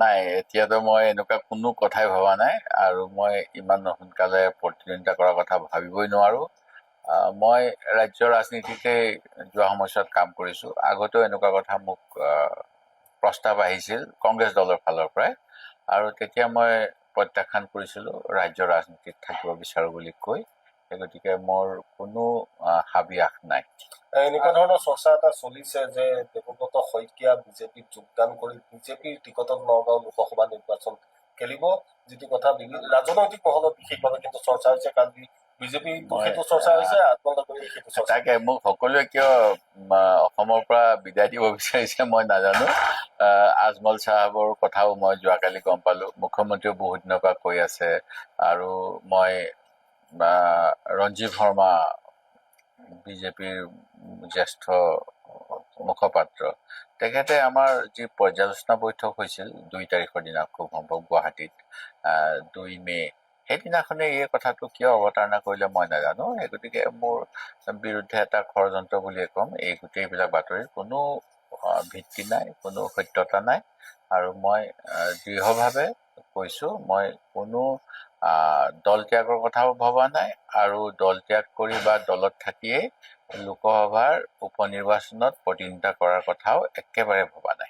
নাই, এতিয়াতো মই এনেকুৱা কোনো কথাই ভবা নাই আৰু মই ইমান সোনকালে প্ৰতিদ্বন্দ্বিতা কৰাৰ কথা ভাবিবই নোৱাৰো। মই ৰাজ্যৰ ৰাজনীতিতে যোৱা সময়ছোৱাত কাম কৰিছো। আগতেও এনেকুৱা কথা মোক প্ৰস্তাৱ আহিছিল কংগ্ৰেছ দলৰ ফালৰ পৰাই, আৰু তেতিয়া মই প্ৰত্যাখ্যান কৰিছিলো ৰাজ্যৰ ৰাজনীতিত থাকিব বিচাৰো বুলি কৈ। গতিকে মোৰ কোনো হাবিয়াস নাই। এনেকুৱা ধৰণৰ চৰ্চা এটা চলিছে যে দেৱব্ৰত শইকীয়া বিজেপিত যোগদান কৰি বিজেপিৰ টিকটত নগাঁও লোকসভা নিৰ্বাচন খেলিব, যিটো কথা ৰাজনৈতিক মহলত বিশেষভাৱে কিন্তু চৰ্চা হৈছে। কাৰণ বিজেপি সেইটো চৰ্চা হৈছে, আপোনালোকে সেইটো চৰ্চা। তাকে মোক সকলোৱে কিয় অসমৰ পৰা বিদায় দিব বিচাৰিছে মই নাজানো। আজমল চাহাবৰ কথাও মই যোৱাকালি গম পালো, মুখ্যমন্ত্ৰীও বহুত দিনৰ পৰা কৈ আছে। আৰু মই ৰঞ্জীৱ শৰ্মা বিজেপিৰ জ্যেষ্ঠ মুখপাত্ৰ, তেখেতে আমাৰ যি পৰ্যালোচনা বৈঠক হৈছিল 2 তাৰিখৰ দিনা খুব সম্ভৱ গুৱাহাটীত 2 মে, সেইদিনাখনে এই কথাটো কিয় অৱতাৰণা কৰিলে মই নাজানো। সেই গতিকে মোৰ বিৰুদ্ধে এটা ষড়যন্ত্ৰ বুলিয়ে ক'ম। এই গোটেইবিলাক বাতৰিৰ কোনো ভিত্তি নাই, কোনো সত্যতা নাই। আৰু মই দৃঢ়ভাৱে কৈছো, মই কোনো দল ত্যাগৰ কথাও ভবা নাই, আৰু দল ত্যাগ কৰি বা দলত থাকিয়েই লোকসভাৰ উপ নিৰ্বাচনত প্ৰতিদ্বন্দ্বিতা কৰাৰ কথাও একেবাৰে ভবা নাই।